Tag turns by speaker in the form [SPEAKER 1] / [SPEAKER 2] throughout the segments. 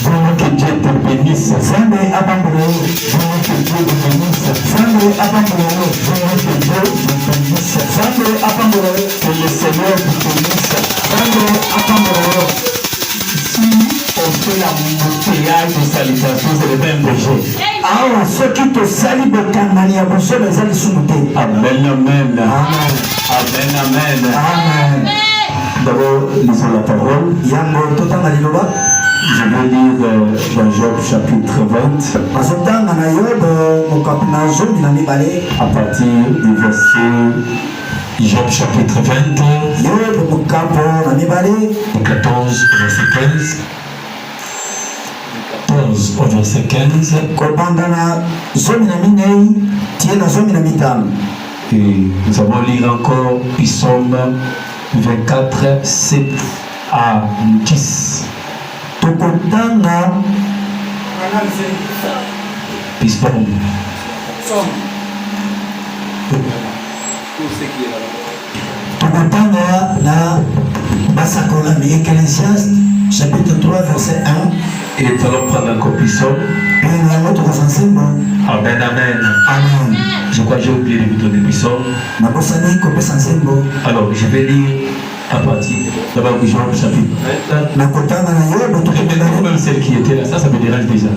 [SPEAKER 1] Vraiment que Dieu te bénisse. Vraiment que Dieu te bénisse. Que le Seigneur te bénisse. Si on fait la montée de salutation, c'est le même projet.
[SPEAKER 2] Alors, ceux qui te saluent, amen,
[SPEAKER 1] amen. D'abord, lisons la parole. Je vais lire dans Job chapitre 20 à partir du verset Job chapitre 20 14 verset 15. 14 au verset 15. Et nous allons lire encore Psaume 24, 7 à 10. Psaume.
[SPEAKER 2] Ecclésiaste chapitre 3 verset 1.
[SPEAKER 1] Et nous allons prendre encore Psaume. Amen, amen. Je crois que j'ai oublié de vous donner Psaume. Alors, je vais lire à partir d'abord Job chapitre 20. Et même celle qui était là, ça me dérange déjà.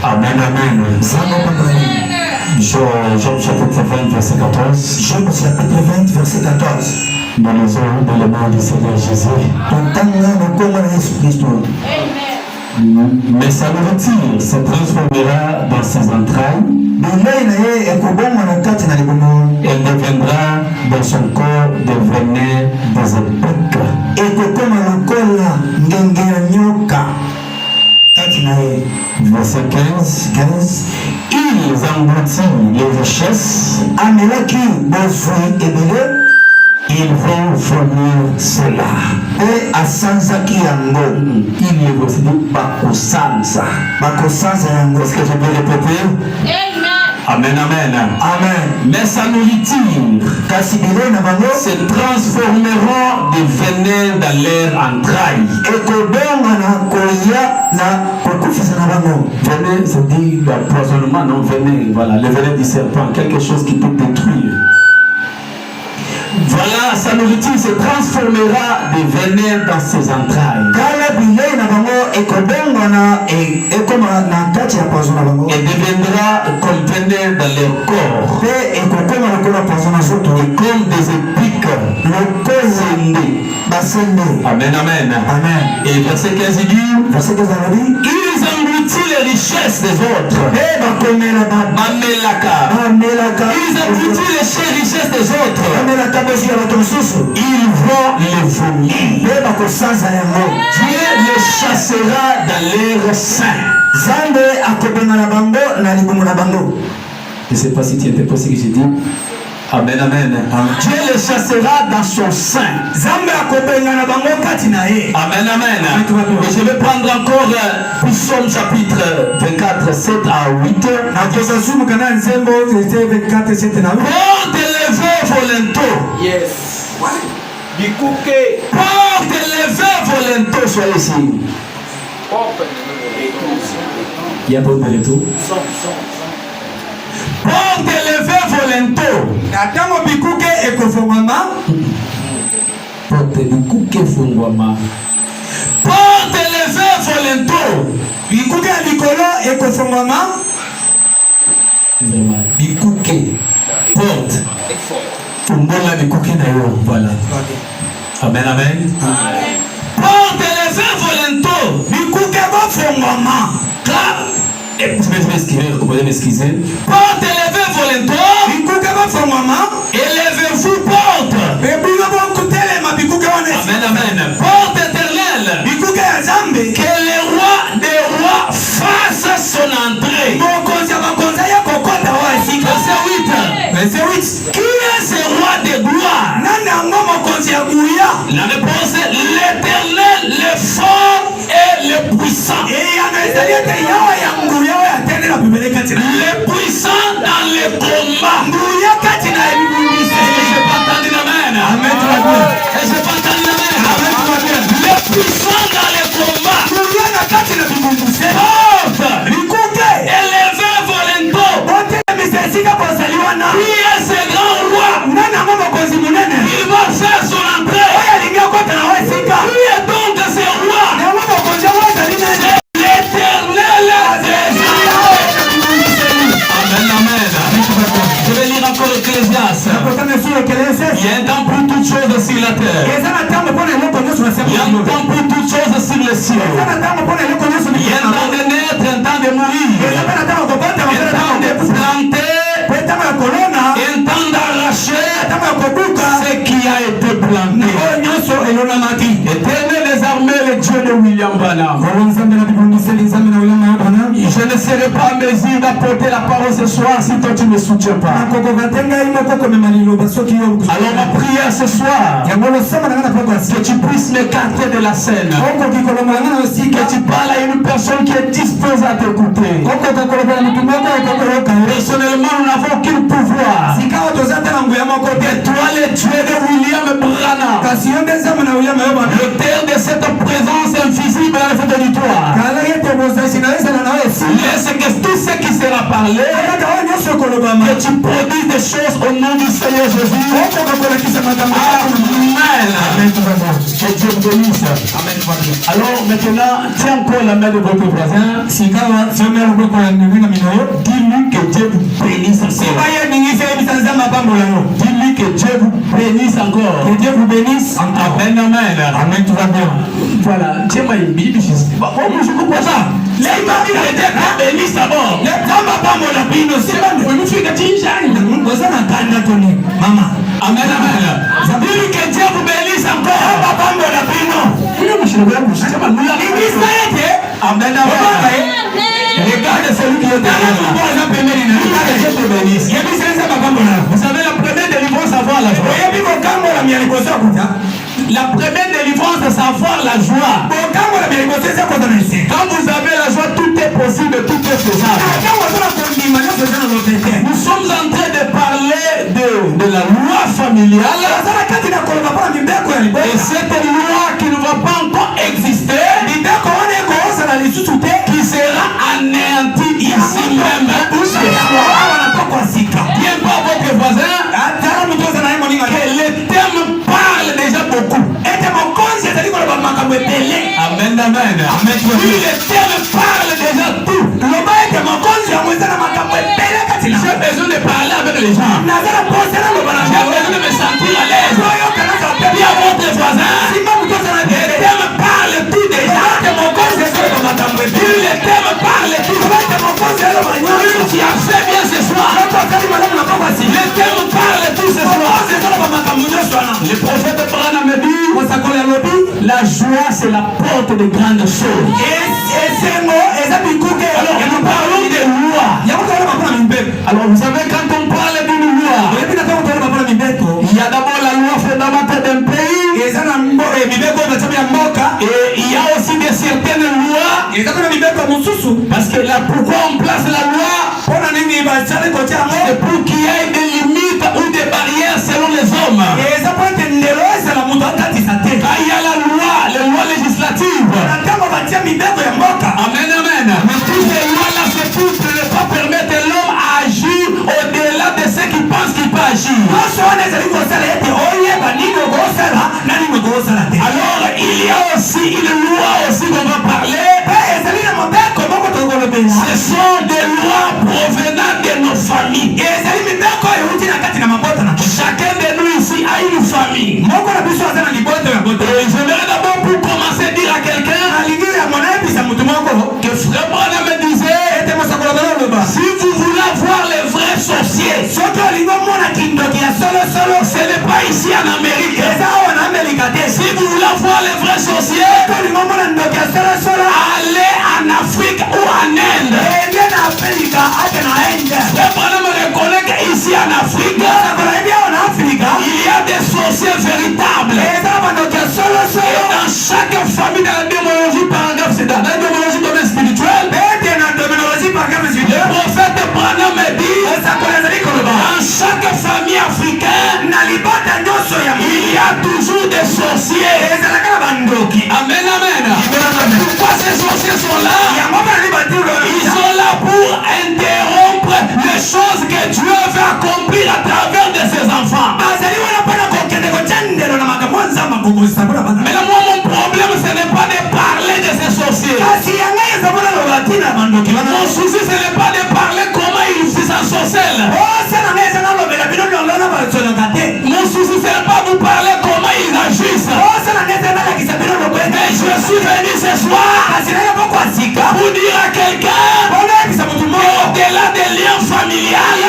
[SPEAKER 1] Amen, amen. Job chapitre 20 verset 14.
[SPEAKER 2] Job chapitre 20 verset 14.
[SPEAKER 1] Nous lisons dans le nom du Seigneur Jésus. Mais sa nourriture se transformera dans ses entrailles. Elle deviendra dans son corps des venin des époques. Verset 15. Ils engloutirent les richesses. Ils vont vomir cela.
[SPEAKER 2] Et à Sanzaki Yango,
[SPEAKER 1] il est aussi Bakosanza. Est-ce que je peux répéter? Amen, amen. Mais sa nourriture se transformeront de venin dans leur entraille. Venin, c'est dit l'empoisonnement, non venin. Voilà, le venin du serpent, quelque chose qui peut détruire. Voilà, sa nourriture se transformera de venin dans ses entrailles. Et deviendra comme venin dans leur corps. Et comme des épiques. Amen, amen. Et verset 15 dit, ils engloutirent les richesses des autres. Ils engloutirent les richesses des autres. Ils vont les vomir. Dieu les chassera dans leur sein. Je ne sais pas si tu étais possible que j'ai dit. Amen, amen. Dieu les chassera dans son sein. Amen, amen. Et je vais prendre encore Psaume chapitre 24, 7 à 8. Porte les vœux volontaires.
[SPEAKER 3] Yes.
[SPEAKER 1] Porte les vœux volontaires. Soyez ici. Il y a pas de retour. Porte les vœux volontaires. Porte les vœux volontaires. Porte. Voilà. Amen, amen. Porte les vœux volontaires. Vous pouvez m'excuser. Porte les vœux volontaires. Élevez-vous, porte. Amen, amen. Porte éternelle. Que le roi des rois fasse son entrée. Verset 8. Qui est ce roi de gloire? La réponse est l'éternel, le fort et le puissant. Le puissant dans Il y a un temps pour toutes choses sur la terre. Il y a un temps pour toutes choses sur le ciel. Il y a un temps de naître, un temps de mourir. Un temps de planter, un temps d'arracher ce qui a été planté. Éternel des armées, le Dieu de William Branham. Je ne serai pas en mesure d'apporter la parole ce soir si toi tu ne me soutiens pas. Alors ma prière ce soir, que tu puisses m'écarter de la scène, que tu parles à une personne qui est disposée à t'écouter. Personnellement, nous n'avons aucun pouvoir. Et toi, le Dieu de William Branham, l'auteur de cette présence invisible à la fête du toit, laisse que tout ce qui sera parlé, que tu produises des choses au nom du Seigneur Jésus. Amen. Que Dieu te bénisse. Alors maintenant, tiens encore la main de votre voisin. Dis-lui que Dieu vous bénisse encore. Dis-lui que Dieu vous bénisse encore. Que Dieu vous bénisse. Amen, amen. Amen, tout va bien. Voilà. Tiens, moi, une Bible. Je comprends ça. Les Bibles étaient bénissent d'abord. Les femmes n'ont pas mon opinion. C'est pas nous. Nous faisons que tu gagnes. Vous avez un candidat, Tony. Maman. Amen, amen. Dis-lui que Dieu vous bénisse encore. Papa, mon opinion. Amen, amen. Regarde celui qui est derrière. Vous savez, la première délivrance, avoir la joie. La première délivrance, c'est savoir la joie. Quand vous avez la joie, tout est possible, tout est faisable. Nous sommes en train de parler de la loi familiale. Et cette loi qui ne va pas encore exister, qui sera anéantie ici même. Bien pas votre voisin, que le thème parle déjà beaucoup. Amen, amen. Oui, le thème parle déjà tout. J'ai besoin de parler avec les gens. J'ai besoin de me sentir à l'aise. Dis à votre voisin, le thème parle tout déjà. Le thème parle tout. Tu as fait bien ce soir. Le thème parle tout ce soir. Le prophète Branham me dit, la joie c'est la porte de grandes choses. Alors nous parlons de loi. Alors vous savez, quand on parle d'une loi, il y a d'abord la loi fondamentale d'un pays. Et il y a aussi des certaines lois. Parce que là, pourquoi on place la loi? C'est pour qu'il y ait des limites ou des barrières selon les hommes. Quand il y a la loi, les lois législatives. Amen, amen. Mais toutes ces lois-là, c'est pour ne pas permettre l'homme à agir au-delà de ce qu'il pense qu'il peut agir. Alors, il y a aussi une loi aussi dont on va parler. Ce sont des lois provenant de nos familles. Chacun de nous ici a une famille. J'aimerais d'abord pour commencer dire à quelqu'un que Frère Branham me disait, si vous voulez voir les vrais sorciers, ce n'est pas ici en Amérique. Si vous voulez voir les vrais sorciers, allez en Afrique ou en Inde. Frère Branham reconnaît qu'ici en Afrique, il y a des sorciers véritables. Et dans chaque famille, dans la démonologie, par exemple, c'est dans la démonologie domaine spirituel, le prophète Branham me dit, dans chaque famille africaine, il y a toujours des sorciers. Amen, amen. Pourquoi ces sorciers sont là? Ils sont là pour interrompre les choses que Dieu veut accomplir à travers de ses enfants. Mais là, moi, mon problème, ce n'est pas de parler suis venu ce soir pour dire à quelqu'un au-delà des liens familiales,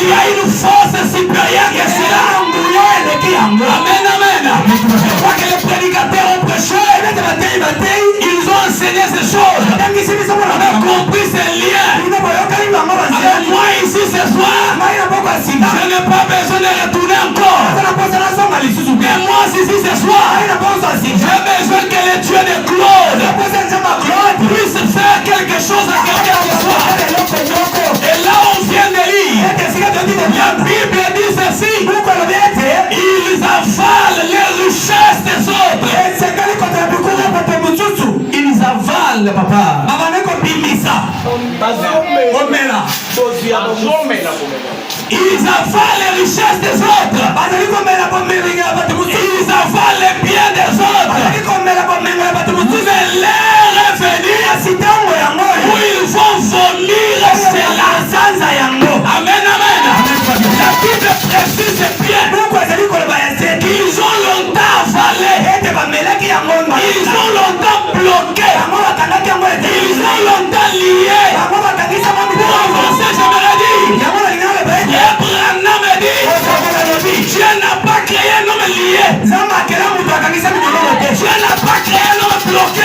[SPEAKER 1] il y a une force supérieure qui est là. Amen, amen. Je crois que les prédicateurs ont prêché. Ils ont enseigné ces choses. On a compris ces liens. Alors moi ici ce soir, je n'ai pas besoin de retourner encore. Mais moi ici ce soir, j'ai besoin que le Dieu de Claude puisse faire quelque chose à quelqu'un ce soir. Et là on vient de lire, la Bible dit ceci: ils avalent les richesses des autres. Ils avalent, papa. Ils avalent les richesses des autres. Ils avalent les biens des autres. Vous allez revenir où ils vont vomir cela. Amen, amen. La Bible précise bien qu'ils ont longtemps avalé. Ils ont longtemps bloqué. Ils ont longtemps lié. Pour avancer, j'aimerais dire, Abraham me dit, Dieu n'a pas créé un homme lié. Dieu n'a pas créé un homme bloqué.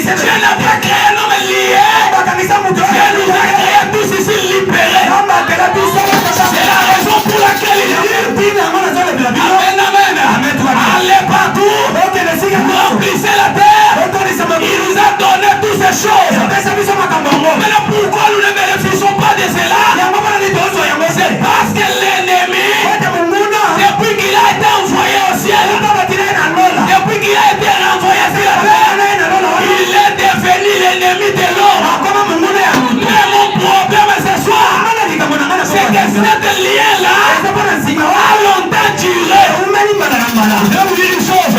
[SPEAKER 1] Dieu n'a pas créé un homme lié. Dieu nous a créés tous ici libérés. C'est la raison pour laquelle il dit, amen, amen. Allez partout, remplissez la terre. Il nous a donné toutes ces choses. Maintenant pourquoi nous ne bénéficions pas de cela? C'est parce que l'ennemi, depuis qu'il a été envoyé au ciel, depuis qu'il a été renvoyé sur la terre, il est devenu l'ennemi de l'homme. Mais mon problème ce soir, c'est que cette lien-là a longtemps duré. Je vais vous dire une chose,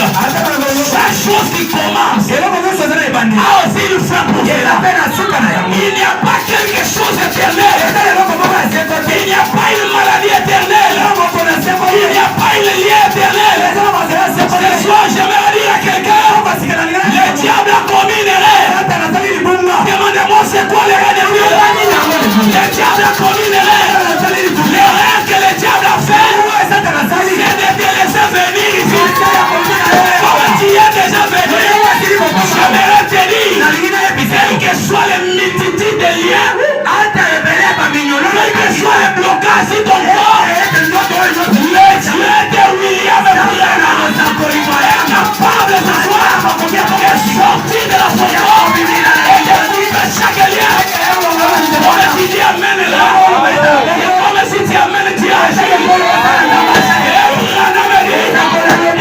[SPEAKER 1] chaque chose qui commence a aussi une fin pour cela. Il n'y a pas quelque chose d'éternel. Il n'y a pas une maladie éternelle. Il n'y a pas une lien éternel. Ce soir, j'aimerais dire à quelqu'un, le diable a commis une erreur. Demandez-moi c'est quoi l'erreur de Dieu. Le diable a commis une erreur. L'erreur que le diable a fait, c'est de te laisser venir ici. Comme tu es déjà venu, j'aimerais te dire, quel que soit les multitudes de liens, quel que soit les blocages sur ton corps, le Dieu de William Branham est capable ce soir de sortir de la souffrance et de couper chaque lien. Comme si tu amènes là, comme si tu amènes Dieu à chaque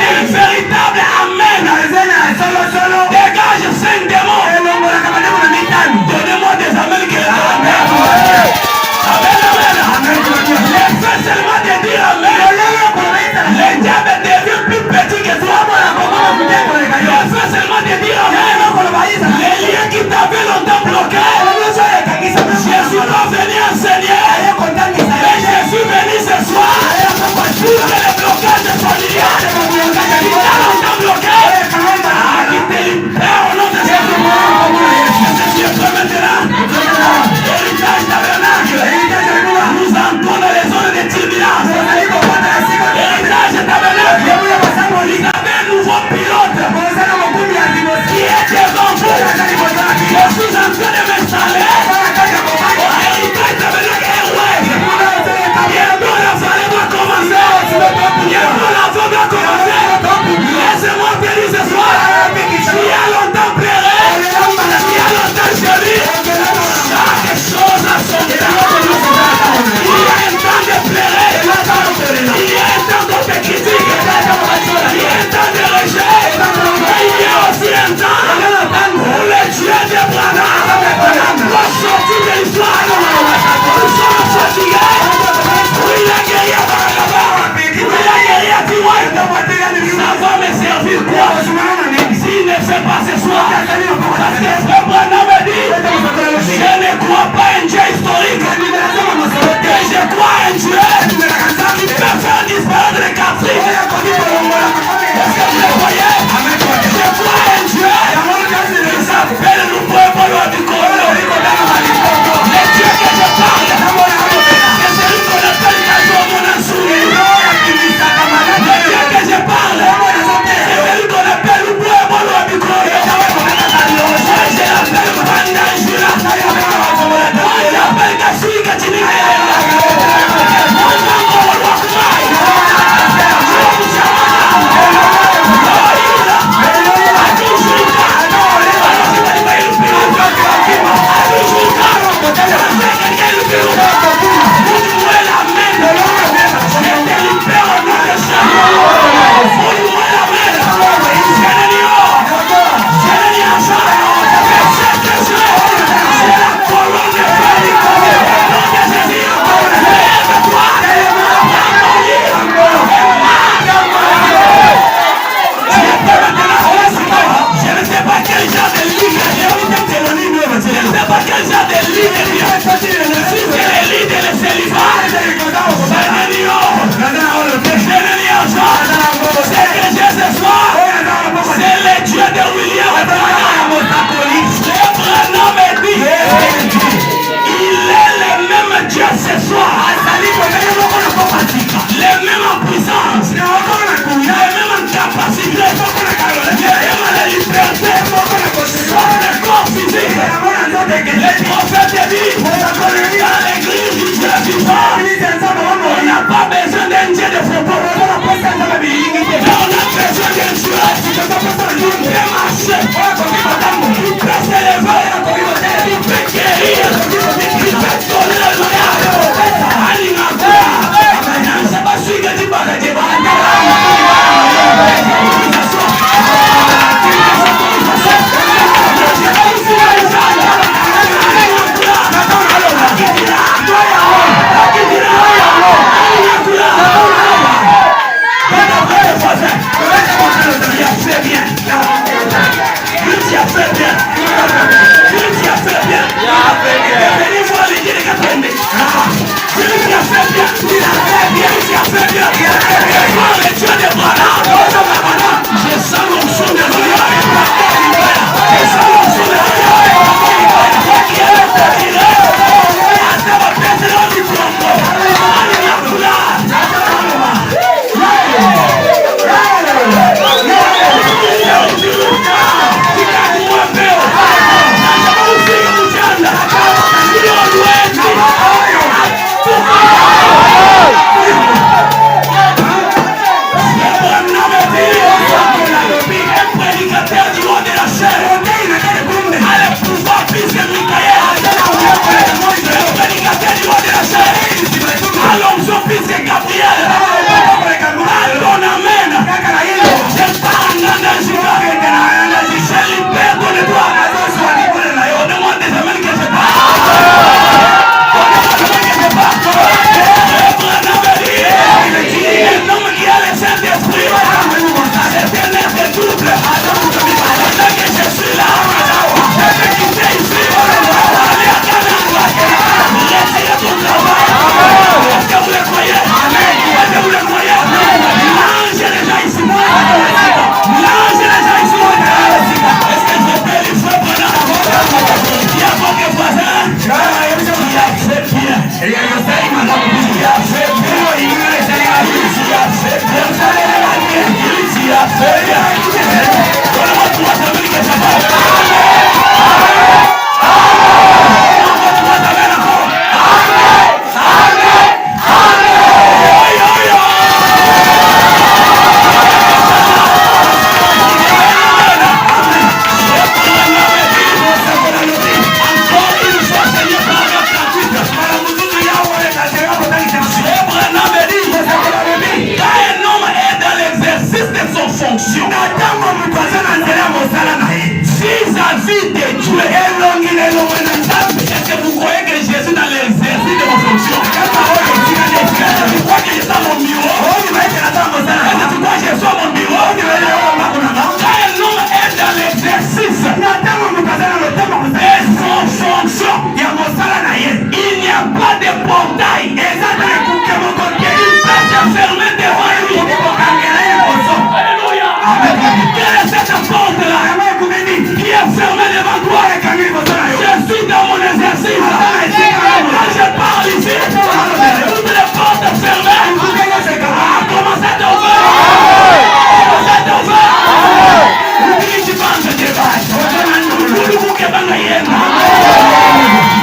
[SPEAKER 1] un véritable amen. Dégage 5 démons. Donnez-moi des amens que amen. Amen, amen.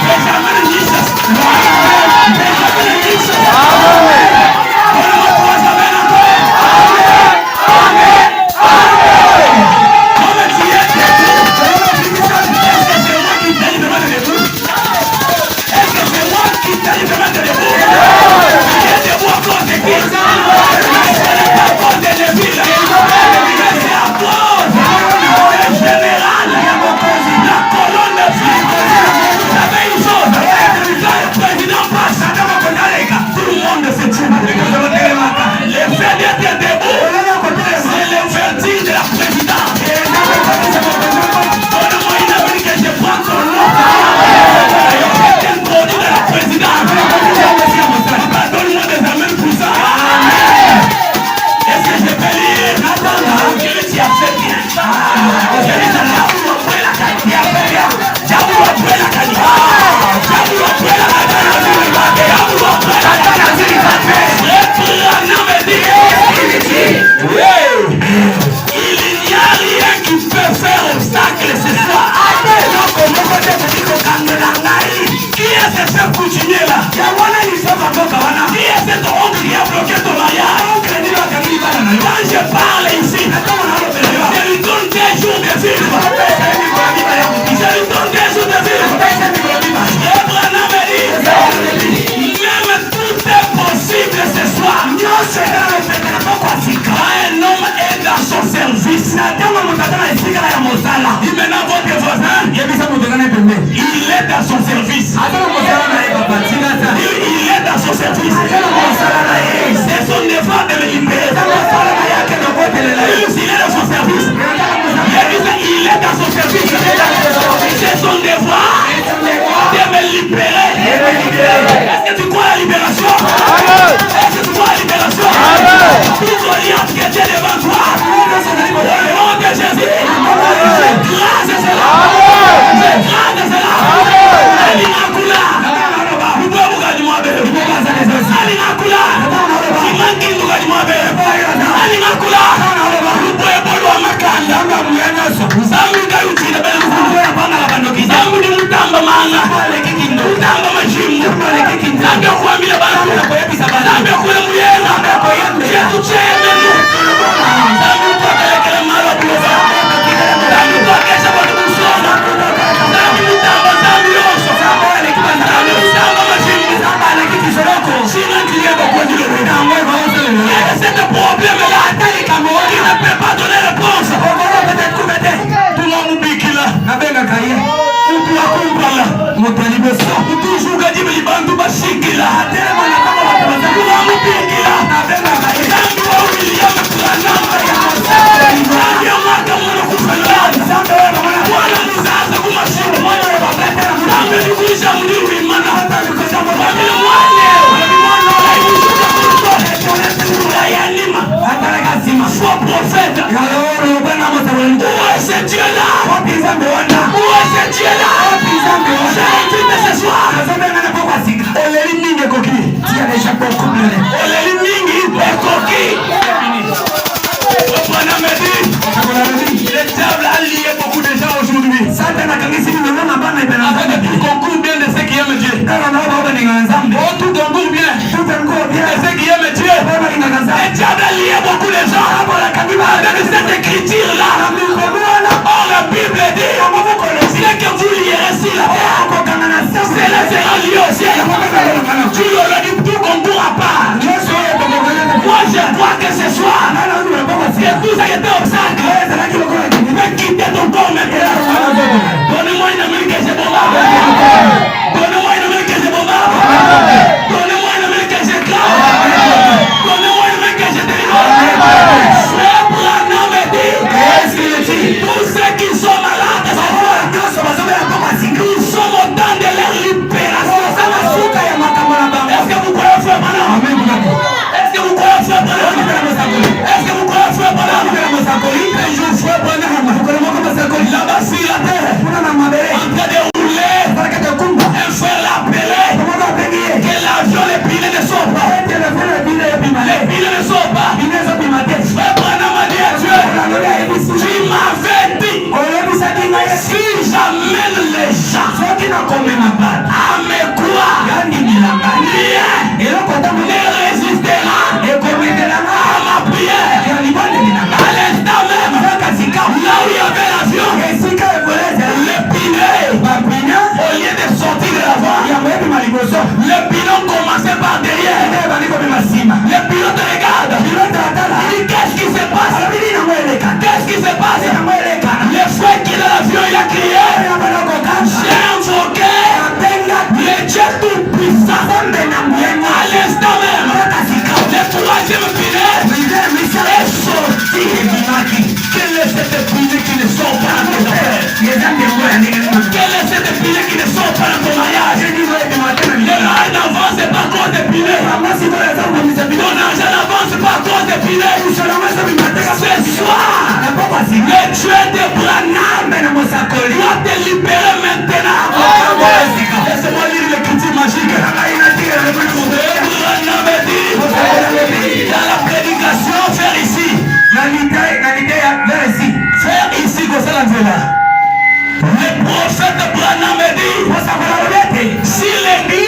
[SPEAKER 1] Benjamin Jesus. ce chef coutumier là? Qui est cet oncle qui a bloqué ton mariage? Quand je parle ici, je lui donne des jours de vivre. Je lui donne des jours de vivre. Abraham me dit, même tout est possible ce soir. Quand un homme est dans son service, il maintenant votre voisin, il est dans son service. Il est dans son service. C'est son devoir de me libérer. Il est dans son service. Il est dans son service. C'est son devoir de me libérer. Est-ce que tu crois à la libération? Est-ce que tu crois à la libération? Tout l'alliance que Dieu devant toi. Au nom de Jésus. C'est grâce à cela. C'est grâce à cela. Alinakula. Alinakula. Kimankinduka jimwabe. Alinakula. Uboebolo makanda. Zambi kayuchile belu. Zambi ni mutamba manga. Mutamba majimu. Zambi okuambile bantu. Zambi okule muyena. Chetu chemenu. Zambi ukwapelekele malo kulofa. Zambi ukwakesha batu kusona. Zambi mutamba zambi yoso. Zambi mutamba majimu. Sina kilieba kwa jilo. C'est un problème là. Il ne peut pas donner réponse. Tout le monde oublie là. Toujours gadi me libandu bashiki là. Tout le monde oublie là. Sois prophète. Où est ce Dieu là? Où est ce Dieu là? J'ai invité ce soir. Oleli mingi koki. Oleli mingi koki. Abraham me dit, le diable a lié beaucoup de gens aujourd'hui. Avec tout concours bien de ceux qui aiment Dieu. Oh, tout concours bien de ceux qui aiment Dieu. Le diable a lié beaucoup de gens avec cette écriture là. Or la Bible dit, c'est que vous lirez sur la terre, cela sera lié au ciel. Tu l'auras dit, tout concours à part. Moi je crois que ce soir, que tout ça été obstacle. Mais quittez ton corps maintenant. Donnez-moi une amie que je bombarde. Donnez-moi une amie que je bombarde. Donnez-moi une amie que je clame. Donnez-moi une amie que je délivre. Frère Branham me dit, tous ceux qui sont malades, nous sommes au temps de leur libération. Est-ce que vous croyez frère Branham? Est-ce que vous croyez frère Branham? Est-ce que vous croyez frère Branham? Un jour frère Branham, là-bas sur la terre, en train de rouler, un frère l'a appelé, que l'avion, les pilets ne sont pas. Les pilets ne sont pas. Frère Branham a dit à Dieu, tu m'avais dit, si j'amène les gens à me croire, rien ne résistera à ma prière. À l'instant même, là où il y avait l'avion, le pilet, au lieu de sortir de l'avant, le pilote commençait par derrière. Le pilote regarde. Il dit qu'est-ce qui se passe? Qu'est-ce qui se passe? Le frère qui est dans l'avion, il a crié, j'ai invoqué le Dieu tout-puissant. À l'instant même, le troisième pilet est sorti. Quel est cette pilet qui ne sort pas dans tes affaires? Quel est cette pilet qui ne sort pas dans ton mariage? Le mariage n'avance pas à cause des pilets. Ton argent n'avance pas à cause des pilets. Ce soir, le Dieu de Branham doit te libérer maintenant. Laissez-moi lire l'écriture magique. Branham dit dans la prédication, faire ici. Faire ici, comme ça, le prophète Branham dit, si l'église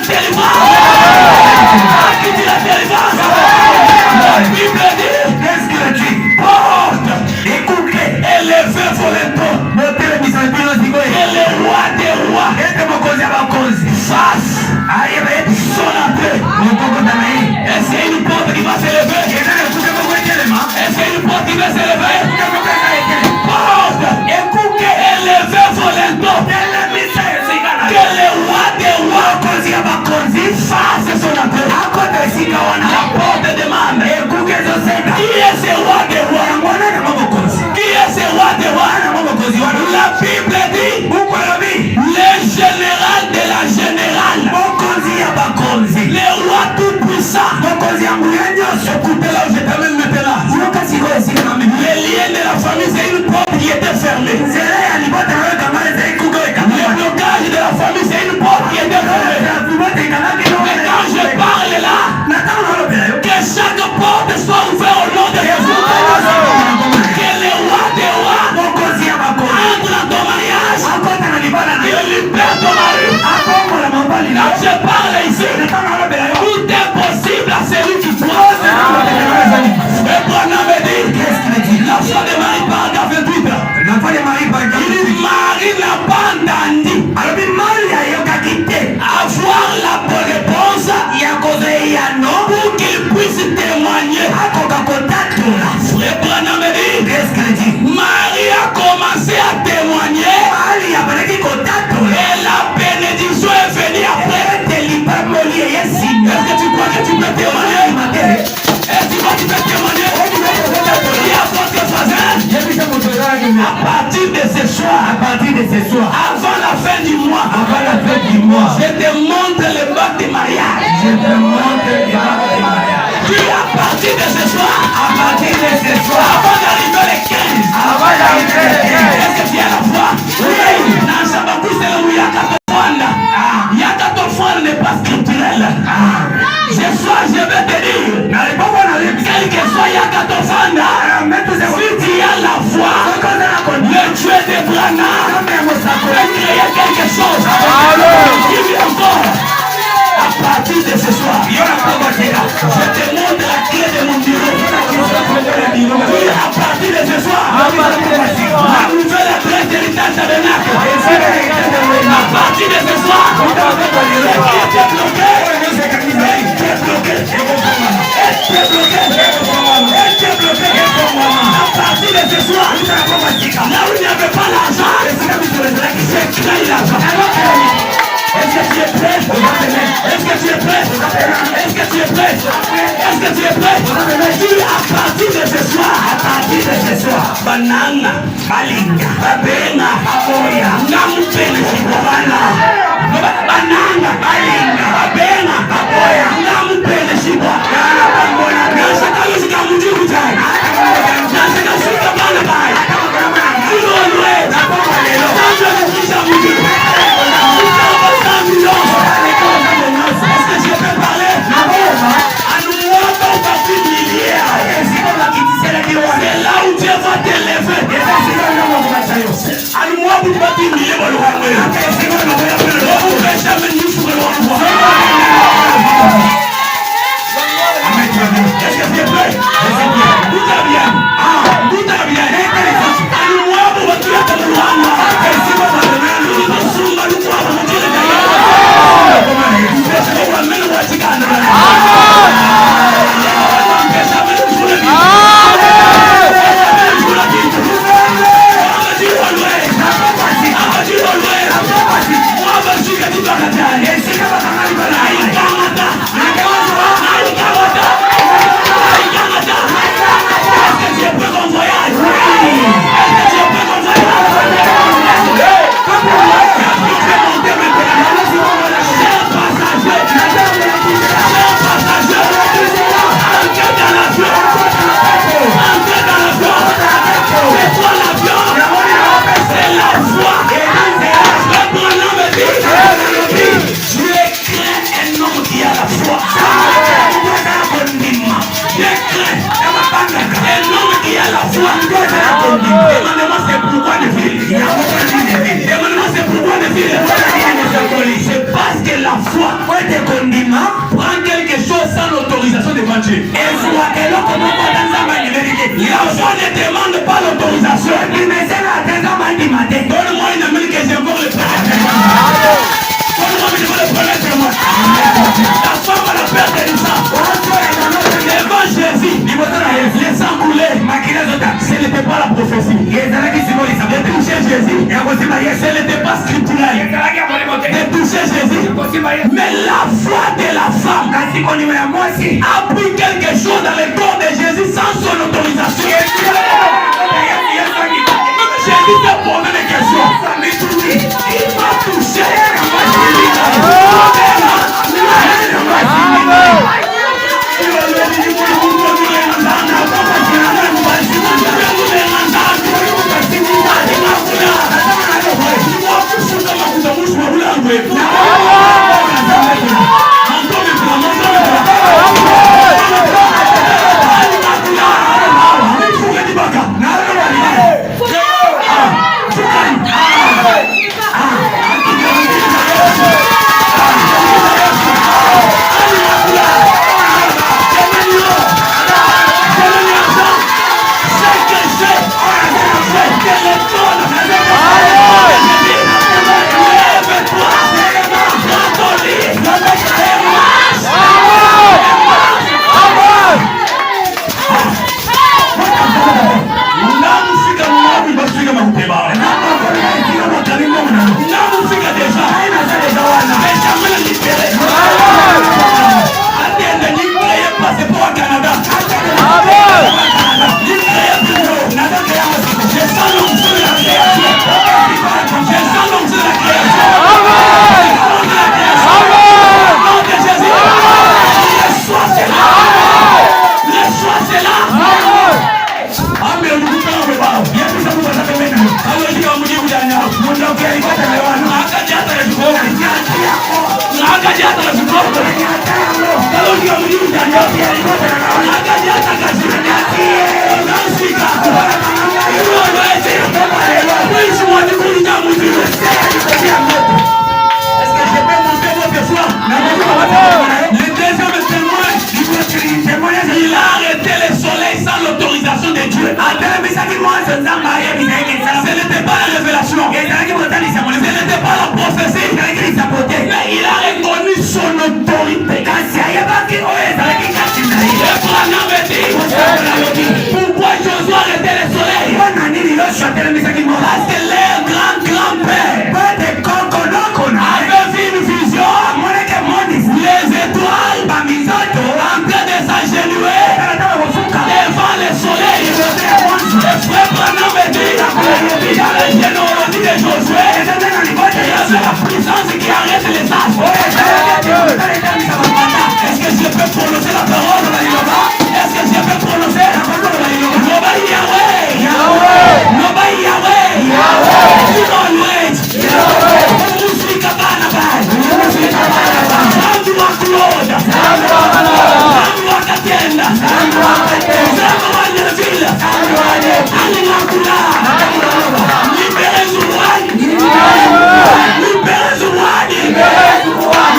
[SPEAKER 1] délivrance. Qui dit la délivrance? La Bible dit, qu'est-ce qu'il dit? Porte, écoutez, élevez vos lèvres. Et le roi des rois, face, son appel. Est-ce qu'il y a une porte qui va s'élever? Est-ce qu'il y a une porte qui va s'élever? Porte, écoutez, élevez vos lèvres. Que le roi des rois fasse son appel. La porte demande, qui est ce roi des rois? Qui est ce roi des rois? La Bible dit, le général de la générale, le roi tout puissant. Écoutez là où je t'amène maintenant. Les liens de la famille, c'est une porte qui était fermée. Le blocage de la famille, c'est une porte qui était fermée. Mais quand je parle là, que chaque porte soit ouverte au nom de Jésus. Que le roi des rois entre dans ton mariage et libère ton mari. Là je parle ici, tout est possible à celui qui croit. Et Branham me dit, la foi de Marie paragraphe 28. Il dit Marie n'a pas entendu avoir la bonne réponse pour qu'il puisse témoigner. Frère Branham me dit, Marie a commencé à témoigner et la bénédiction est venue après. Est-ce que tu crois que tu peux témoigner? Est-ce que tu crois que tu peux témoigner? Il y a votre voisin. À partir de ce soir, avant la fin du mois, je te montre le bac de mariage. Puis à partir de ce soir, avant d'arriver le 15, est-ce que tu as la foi? Oui. Dans Sabakou, c'est là où il y a Katofanda. Yakatofanda n'est pas scripturel. Ce soir, je vais te dire, quel que soit Yakatofanda, si tu as la foi, le Dieu de Branham peut créer quelque chose. Qui vit encore? À partir de ce soir, je te montre la clé de mon bureau. Puis à partir de ce soir, la nouvelle adresse d'héritage tabernacle. À partir de ce soir, ce qui était bloqué, à partir de ce soir, là où il n'y avait pas l'argent, j'ai créé l'argent. Est-ce que tu es prêt? Est-ce que tu es prêt? Est-ce que tu es prêt? Est-ce que tu es prêt? Dis à partir de ce soir, banana, balinga, babena, aboya, namupene shibwana. Banana, balinga, babena, aboya, namupene shibwana. Nasaka yusika mujibu jai. Nasaka yusika bana bai. Ilolwe. Nasaka yusika mujibu. Est-ce que je peux parler? À nous voir dans ta filière. C'est là où Dieu va t'élever. À nous voir pour pas t'humilier. On ne peut jamais nous sur le roi. Est-ce que tu es prêt? Tout va bien. Tout va bien. À nous voir pour pas t'humilier. Demandez-moi c'est pourquoi de ville. Demandez-moi c'est pourquoi de ville. C'est parce que la foi La foi ne demande pas l'autorisation. Donne-moi une amie que je vois le premier. Donne-moi une amie le premier témoin. La femme à la perte de ça. Devant Jésus, les sangs coulés. Ce n'était pas la prophétie. De toucher Jésus, ce n'était pas scriptural. De toucher Jésus, mais la foi de la femme a pris quelque chose dans le corps de Jésus sans son autorisation. Jésus t'a posé des questions. Il m'a touché. Pourquoi Josué arrêtait le soleil? Parce que leur grand-grand-père avait vu une vision. Les étoiles en train de s'agenouiller devant le soleil. Le frère Branham me dit, dans la généalogie de Josué, il y avait la puissance qui arrête les âges. Est-ce que je peux prononcer la parole? Est-ce que je peux prononcer la parole? Nobody Yahweh. Nobody Yahweh. You don't wait. Musica Barnabas. Sandra Claude. Sandra Katenda. Sandra Wanyeville. Alina Kula. Libérez Zouani. Libérez Zouani.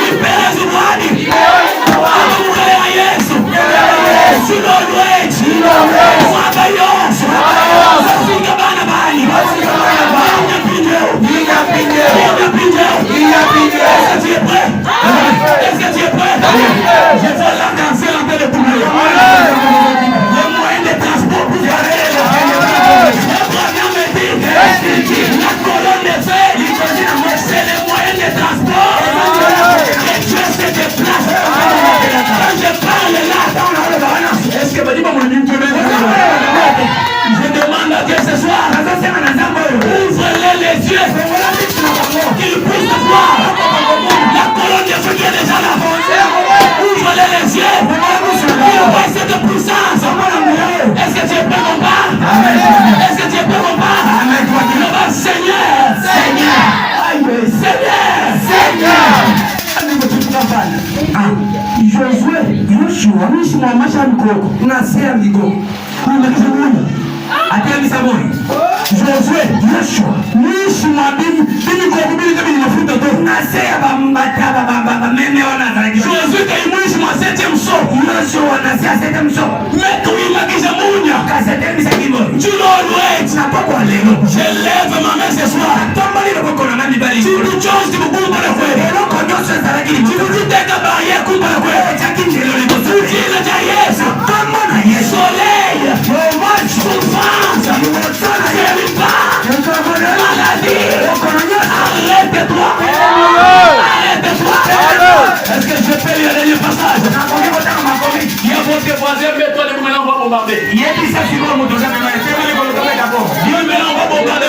[SPEAKER 1] Libérez Zouani. Amoué à Yesu. You don't wait. Swabayos. Musica Barnabas. Est-ce que tu es prêt? Est-ce que tu es prêt? Je vais la danser en train de tourner. Le moyen de transport pour aller. Le premier me dit, la colonne de fer, c'est le moyen de transport. Et Dieu se déplace. Quand je parle là, est-ce que vous dites mon ami? Je demande à Dieu ce soir, ouvre-les les yeux, qu'ils puissent voir la colonne de feu qui est déjà là. Ouvre-les les yeux, qu'ils voient cette puissance. Est-ce que tu es prêt, mon père? Est-ce que tu es prêt, mon père? Le va Seigneur, Seigneur, Seigneur.
[SPEAKER 2] Josué, Yoshua, Mishima, Mashamko, Nasir Migo,
[SPEAKER 1] Atenda sabuni.
[SPEAKER 2] Josué, Yoshua, Mishima,
[SPEAKER 1] Josué, Je lève ma main ce soir. Si toute chose qui vous couvre par le feu. Si vous dites que barrière couvre par le feu. Vous dites déjà yes. Soleil. Souffrance. Maladie. Arrête-toi. Arrête-toi. Est-ce que je peux lui aller le passage? Il y a votre voisin, mais toi, nous maintenant on va bombarder. Dieu maintenant on va bombarder maintenant. Dieu maintenant on va bombarder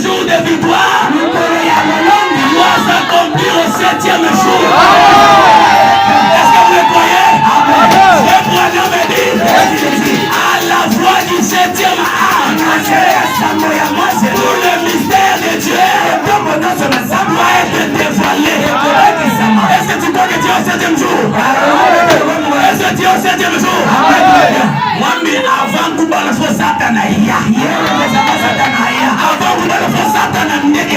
[SPEAKER 1] jour de victoire doit s'accomplir au 7e jour. Est-ce que vous le croyez? À la voix du 7e âme, pour le mystère de Dieu doit être dévoilé. Est-ce que tu crois que tu es au 7e jour? Est-ce que tu es au 7e jour? Moi, mais avant que tu le fasses, Satan avant que tu le fasses, Satan la divinité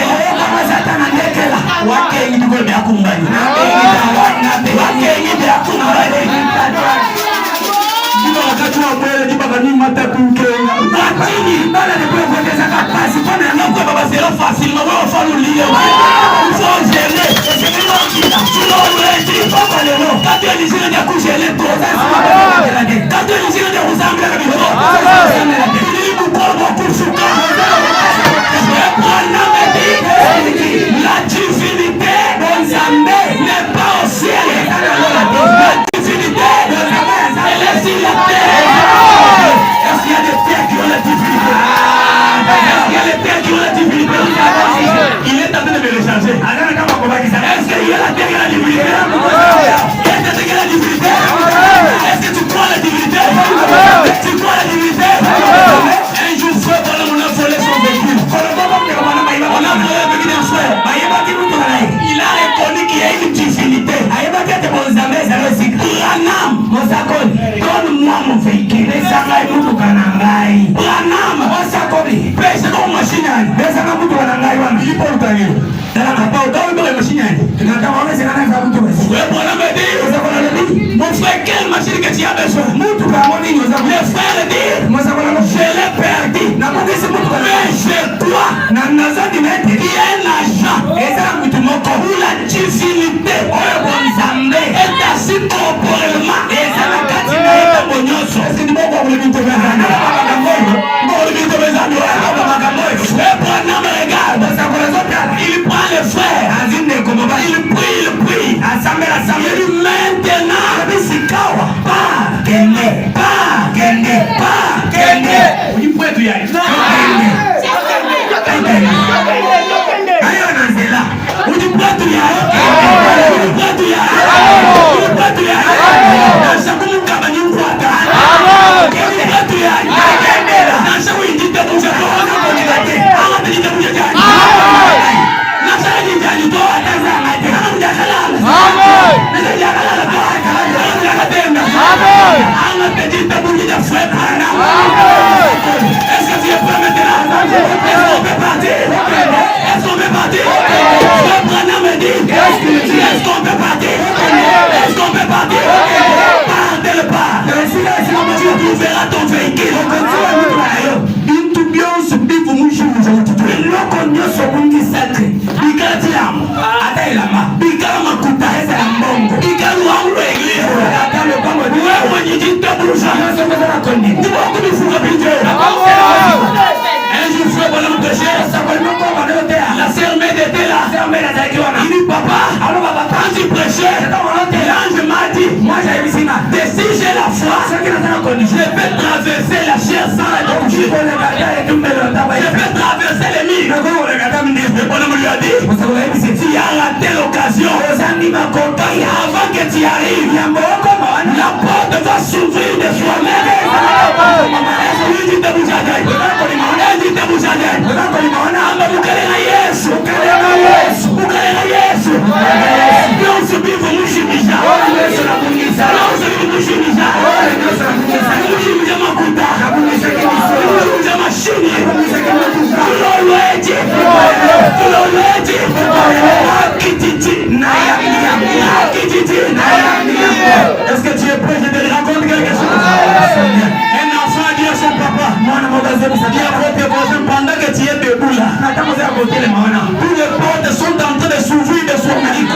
[SPEAKER 1] n'est pas au ciel. La divinité, elle est sur la terre. Est-ce qu'il y a des terres qui ont la divinité? Est-ce qu'il y a des terres qui ont la divinité? Il est en train de me recharger. Est-ce qu'il y a la terre qui a la divinité? Est-ce qu'il y a la divinité? Est-ce que tu crois la divinité? Tu crois la divinité? Un jour, frère, on a volé son véhicule. On a volé un véhicule d'un frère. Il a reconnu qu'il y a une divinité. Branham, donne-moi mon véhicule. Branham, pèse comme machine. Il est pas le temps. Mon frère, quelle machine que tu as besoin? Le frère dit, je l'ai perdu. Mais je dois. Il y a un agent où la divinité est assis corporellement. Est-ce que tu peux voir le but de il prend le frère, il prie, il maintenant, est-ce que tu es prêt maintenant? Est-ce qu'on peut partir? Est-ce qu'on peut partir? Est-ce qu'on peut partir? Est-ce qu'on peut partir? Partez le pas. Tu trouveras ton véhicule. Un jour, frère, voilà mon péché. La sœur m'aide était là. Il dit, papa, quand tu prêchais, l'ange m'a dit, moi j'ai réussi ma destinée. parfois, je peux traverser la chair sans la toucher. Je peux traverser les murs. Le bonhomme lui a dit, tu as raté l'occasion. Avant que tu arrives, la porte va s'ouvrir de soi-même. Est-ce que tu es prêt? Je te raconte quelque chose. Un enfant dit à son papa, pendant que tu es debout là, toutes les portes sont en train de s'ouvrir de soi-même.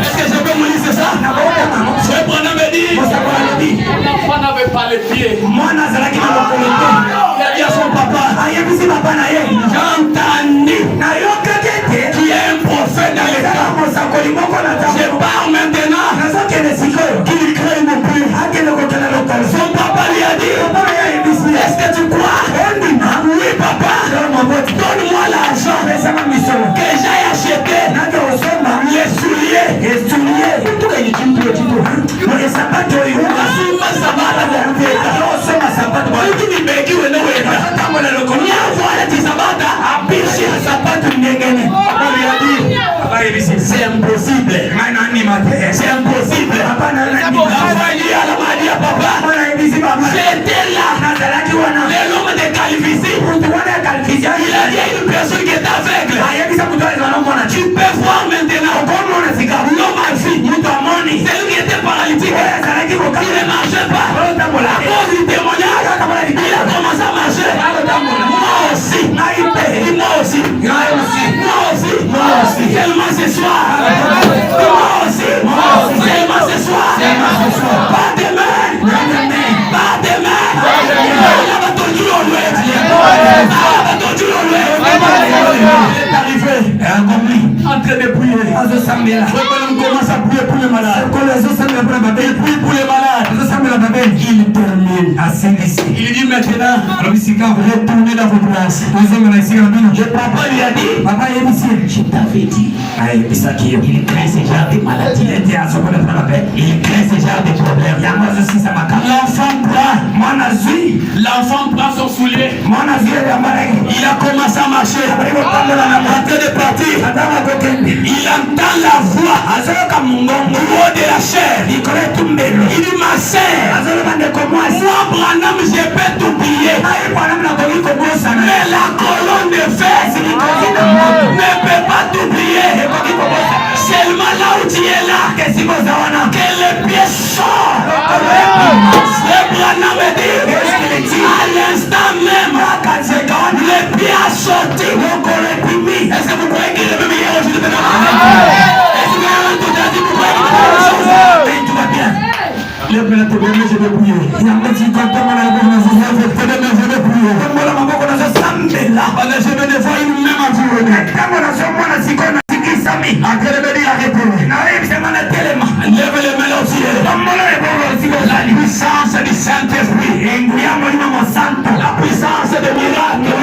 [SPEAKER 1] Est-ce que je peux me dire ça? Je vais prendre me dire, l'enfant n'avait pas les pieds. Il a dit à son papa, j'ai entendu qui est un prophète dans les camps. Je parle maintenant qu'il craint ne plus. Son papa lui a dit, est-ce que tu crois? Oui papa, donne-moi l'argent que j'ai acheté les souliers. C'est impossible. C'est impossible. J'étais là. L'homme de Calvitie. Il a dit à une personne qui est aveugle, tu peux voir maintenant. L'homme a vu. C'est lui qui était paralytique. Il ne marchait pas. À cause du témoignage, il a commencé à marcher. Moi aussi. Seulement ce soir. Seulement ce soir. Pas demain. Il a battu l'ouest. En train de prier. Le bonhomme commence à prier pour les malades. Il prie pour les malades. Il termine. Il dit maintenant, retournez dans vos places. Le papa lui a dit, je t'avais dit, il craint ce genre de maladie. Il craint ce genre de problème. L'enfant prend son soulier. Il a commencé à marcher. En train de partir. Il entend la voix au haut de la chair. Il dit, ma sœur, moi Branham, je peux t'oublier. Mais la colonne de fer ne peut pas t'oublier. Seulement là où tu es là, que le pied sort. Le Branham dit, à l'instant même, le pied a sorti. Est-ce que vous croyez qu'il est même hier aujourd'hui? Est-ce que tout a dit, vous croyez qu'il est tout va bien? Lève-moi tes mains, je vais prier. Il y a un petit canton, je vais prier. Je vais devoir une même environnement. Lève les mains au ciel. La puissance du Saint-Esprit. La puissance des miracles.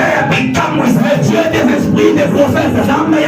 [SPEAKER 1] Le Dieu des esprits, des prophètes.